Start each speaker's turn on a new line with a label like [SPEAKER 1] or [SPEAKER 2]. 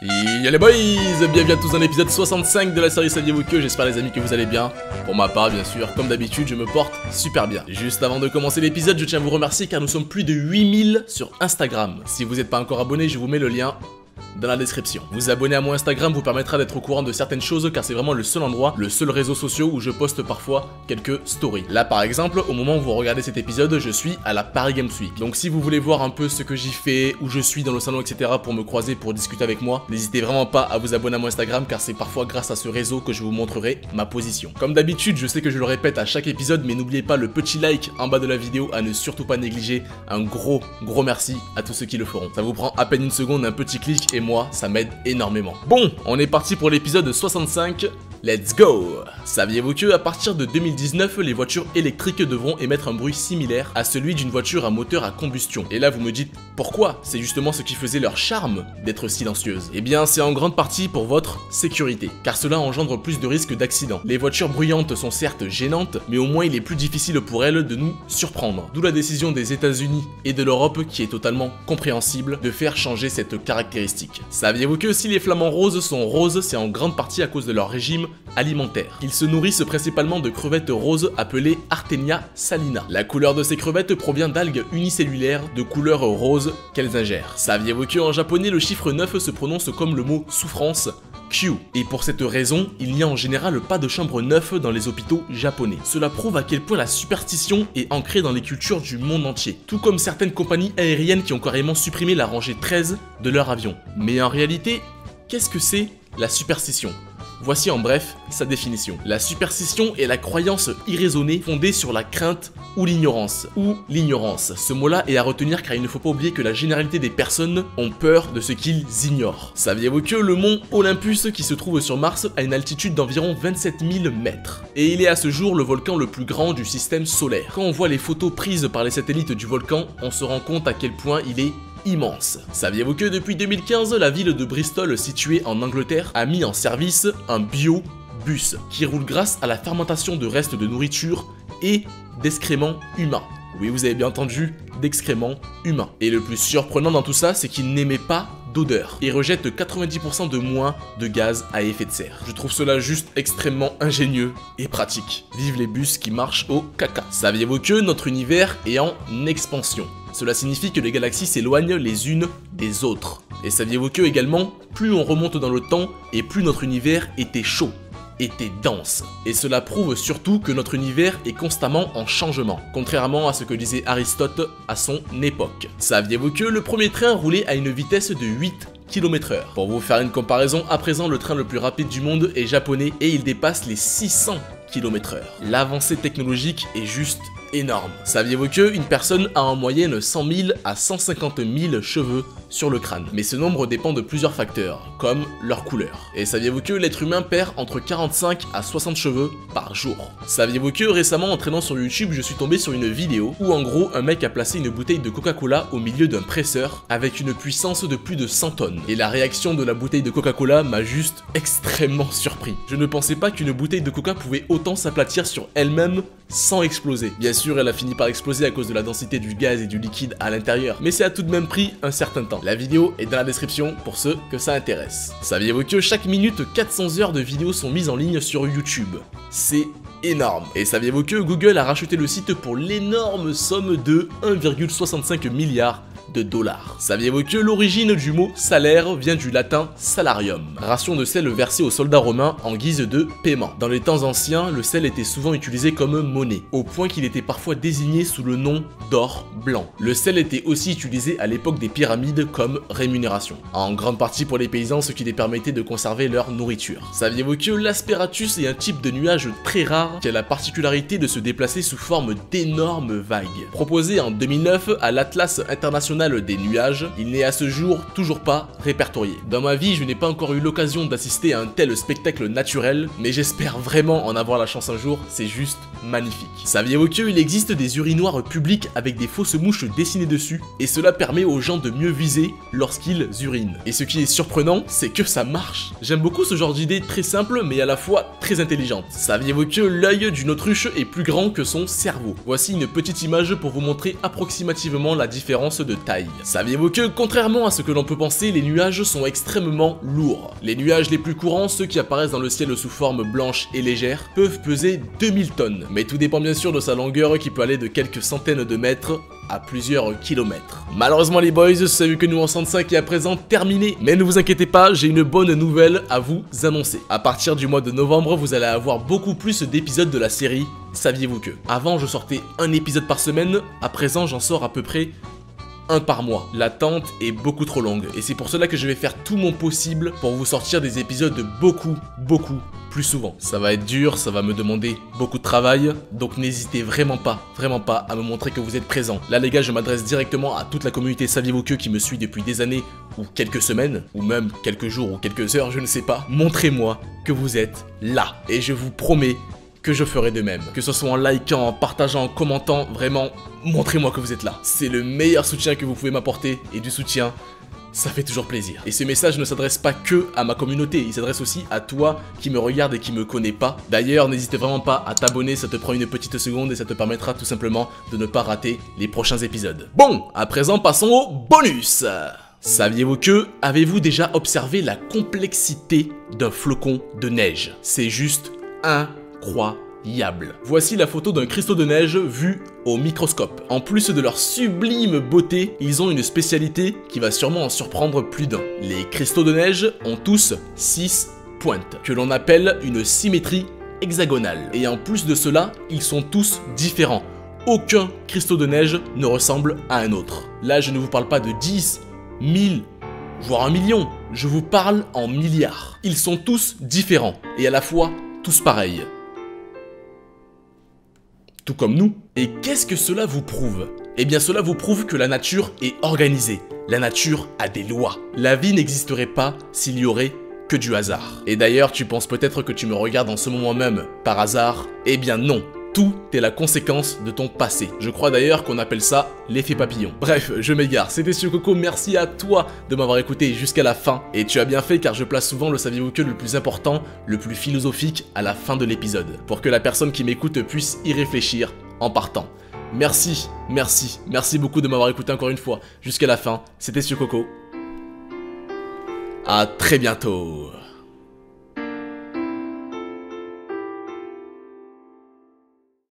[SPEAKER 1] Y'a les boys, bienvenue à tous dans l'épisode 65 de la série Saviez-vous que, j'espère les amis que vous allez bien. Pour ma part bien sûr, comme d'habitude je me porte super bien. Juste avant de commencer l'épisode, je tiens à vous remercier car nous sommes plus de 8000 sur Instagram. Si vous n'êtes pas encore abonné, je vous mets le lien dans la description. Vous abonner à mon Instagram vous permettra d'être au courant de certaines choses car c'est vraiment le seul endroit, le seul réseau social où je poste parfois quelques stories. Là par exemple, au moment où vous regardez cet épisode, je suis à la Paris Games Week. Donc si vous voulez voir un peu ce que j'y fais, où je suis dans le salon, etc. pour me croiser, pour discuter avec moi, n'hésitez vraiment pas à vous abonner à mon Instagram car c'est parfois grâce à ce réseau que je vous montrerai ma position. Comme d'habitude, je sais que je le répète à chaque épisode, mais n'oubliez pas le petit like en bas de la vidéo à ne surtout pas négliger. Un gros merci à tous ceux qui le feront. Ça vous prend à peine une seconde, un petit clic et moi, ça m'aide énormément. Bon, on est parti pour l'épisode 65. Let's go! Saviez-vous que, à partir de 2019, les voitures électriques devront émettre un bruit similaire à celui d'une voiture à moteur à combustion? Et là, vous me dites, pourquoi? C'est justement ce qui faisait leur charme d'être silencieuses. Eh bien, c'est en grande partie pour votre sécurité, car cela engendre plus de risques d'accident. Les voitures bruyantes sont certes gênantes, mais au moins il est plus difficile pour elles de nous surprendre. D'où la décision des États-Unis et de l'Europe, qui est totalement compréhensible, de faire changer cette caractéristique. Saviez-vous que si les flamants roses sont roses, c'est en grande partie à cause de leur régime alimentaire. Ils se nourrissent principalement de crevettes roses appelées Artemia salina. La couleur de ces crevettes provient d'algues unicellulaires de couleur rose qu'elles ingèrent. Saviez-vous que en japonais le chiffre 9 se prononce comme le mot souffrance, Q. Et pour cette raison, il n'y a en général pas de chambre 9 dans les hôpitaux japonais. Cela prouve à quel point la superstition est ancrée dans les cultures du monde entier. Tout comme certaines compagnies aériennes qui ont carrément supprimé la rangée 13 de leur avion. Mais en réalité, qu'est-ce que c'est la superstition ? Voici en bref sa définition. La superstition est la croyance irraisonnée fondée sur la crainte ou l'ignorance. Ce mot-là est à retenir car il ne faut pas oublier que la généralité des personnes ont peur de ce qu'ils ignorent. Saviez-vous que le mont Olympus qui se trouve sur Mars a une altitude d'environ 27 000 mètres? Et il est à ce jour le volcan le plus grand du système solaire. Quand on voit les photos prises par les satellites du volcan, on se rend compte à quel point il est immense. Saviez-vous que depuis 2015, la ville de Bristol, située en Angleterre, a mis en service un biobus qui roule grâce à la fermentation de restes de nourriture et d'excréments humains. Oui, vous avez bien entendu, d'excréments humains. Et le plus surprenant dans tout ça, c'est qu'il n'émet pas d'odeur et rejette 90% de moins de gaz à effet de serre. Je trouve cela juste extrêmement ingénieux et pratique. Vive les bus qui marchent au caca. Saviez-vous que notre univers est en expansion? Cela signifie que les galaxies s'éloignent les unes des autres. Et saviez-vous que également, plus on remonte dans le temps et plus notre univers était chaud, était dense. Et cela prouve surtout que notre univers est constamment en changement, contrairement à ce que disait Aristote à son époque. Saviez-vous que le premier train roulait à une vitesse de 8 km/h? Pour vous faire une comparaison, à présent le train le plus rapide du monde est japonais et il dépasse les 600 km/h. L'avancée technologique est juste énorme. Saviez-vous que une personne a en moyenne 100 000 à 150 000 cheveux sur le crâne? Mais ce nombre dépend de plusieurs facteurs, comme leur couleur. Et saviez-vous que l'être humain perd entre 45 à 60 cheveux par jour? Saviez-vous que récemment, en traînant sur YouTube, je suis tombé sur une vidéo où en gros un mec a placé une bouteille de Coca-Cola au milieu d'un presseur avec une puissance de plus de 100 tonnes. Et la réaction de la bouteille de Coca-Cola m'a juste extrêmement surpris. Je ne pensais pas qu'une bouteille de Coca pouvait autant s'aplatir sur elle-même sans exploser. Bien sûr, elle a fini par exploser à cause de la densité du gaz et du liquide à l'intérieur, mais ça a tout de même pris un certain temps. La vidéo est dans la description pour ceux que ça intéresse. Saviez-vous que chaque minute, 400 heures de vidéos sont mises en ligne sur YouTube? C'est énorme. Et saviez-vous que Google a racheté le site pour l'énorme somme de 1,65 milliard de dollars? Saviez-vous que l'origine du mot salaire vient du latin salarium, ration de sel versée aux soldats romains en guise de paiement? Dans les temps anciens, le sel était souvent utilisé comme monnaie, au point qu'il était parfois désigné sous le nom d'or blanc. Le sel était aussi utilisé à l'époque des pyramides comme rémunération, en grande partie pour les paysans, ce qui les permettait de conserver leur nourriture. Saviez-vous que l'asperatus est un type de nuage très rare qui a la particularité de se déplacer sous forme d'énormes vagues? Proposé en 2009 à l'Atlas international des nuages, il n'est à ce jour toujours pas répertorié. Dans ma vie, je n'ai pas encore eu l'occasion d'assister à un tel spectacle naturel, mais j'espère vraiment en avoir la chance un jour, c'est juste magnifique. Saviez-vous qu'il existe des urinoirs publics avec des fausses mouches dessinées dessus, et cela permet aux gens de mieux viser lorsqu'ils urinent. Et ce qui est surprenant, c'est que ça marche. J'aime beaucoup ce genre d'idée très simple mais à la fois très intelligente. Saviez-vous que l'œil d'une autruche est plus grand que son cerveau? Voici une petite image pour vous montrer approximativement la différence de taille. Saviez-vous que, contrairement à ce que l'on peut penser, les nuages sont extrêmement lourds? Les nuages les plus courants, ceux qui apparaissent dans le ciel sous forme blanche et légère, peuvent peser 2000 tonnes. Mais tout dépend bien sûr de sa longueur qui peut aller de quelques centaines de mètres à plusieurs kilomètres. Malheureusement les boys, c'est vu que nous en 65 est à présent terminé. Mais ne vous inquiétez pas, j'ai une bonne nouvelle à vous annoncer. À partir du mois de novembre, vous allez avoir beaucoup plus d'épisodes de la série Saviez-vous que? Avant, je sortais un épisode par semaine, à présent j'en sors à peu près un par mois. L'attente est beaucoup trop longue et c'est pour cela que je vais faire tout mon possible pour vous sortir des épisodes beaucoup plus souvent. Ça va être dur, ça va me demander beaucoup de travail, donc n'hésitez vraiment pas à me montrer que vous êtes présent. Là les gars, je m'adresse directement à toute la communauté Saviez-vous que qui me suit depuis des années ou quelques semaines, ou même quelques jours ou quelques heures, je ne sais pas. Montrez-moi que vous êtes là et je vous promets que je ferai de même. Que ce soit en likant, en partageant, en commentant, vraiment, montrez-moi que vous êtes là. C'est le meilleur soutien que vous pouvez m'apporter, et du soutien, ça fait toujours plaisir. Et ce message ne s'adresse pas que à ma communauté, il s'adresse aussi à toi qui me regarde et qui me connais pas. D'ailleurs, n'hésitez vraiment pas à t'abonner, ça te prend une petite seconde et ça te permettra tout simplement de ne pas rater les prochains épisodes. Bon, à présent, passons au bonus. Saviez-vous que? Avez-vous déjà observé la complexité d'un flocon de neige? C'est juste incroyable. Voici la photo d'un cristaux de neige vu au microscope. En plus de leur sublime beauté, ils ont une spécialité qui va sûrement en surprendre plus d'un. Les cristaux de neige ont tous 6 pointes, que l'on appelle une symétrie hexagonale. Et en plus de cela, ils sont tous différents. Aucun cristaux de neige ne ressemble à un autre. Là, je ne vous parle pas de 10, 1000, voire 1 million. Je vous parle en milliards. Ils sont tous différents et à la fois tous pareils. Tout comme nous. Et qu'est-ce que cela vous prouve? Eh bien cela vous prouve que la nature est organisée. La nature a des lois. La vie n'existerait pas s'il y aurait que du hasard. Et d'ailleurs tu penses peut-être que tu me regardes en ce moment même par hasard. Eh bien non. Tout est la conséquence de ton passé. Je crois d'ailleurs qu'on appelle ça l'effet papillon. Bref, je m'égare. C'était Coco, merci à toi de m'avoir écouté jusqu'à la fin. Et tu as bien fait car je place souvent le saviez-vous que le plus important, le plus philosophique à la fin de l'épisode. Pour que la personne qui m'écoute puisse y réfléchir en partant. Merci beaucoup de m'avoir écouté encore une fois jusqu'à la fin. C'était Coco. À très bientôt.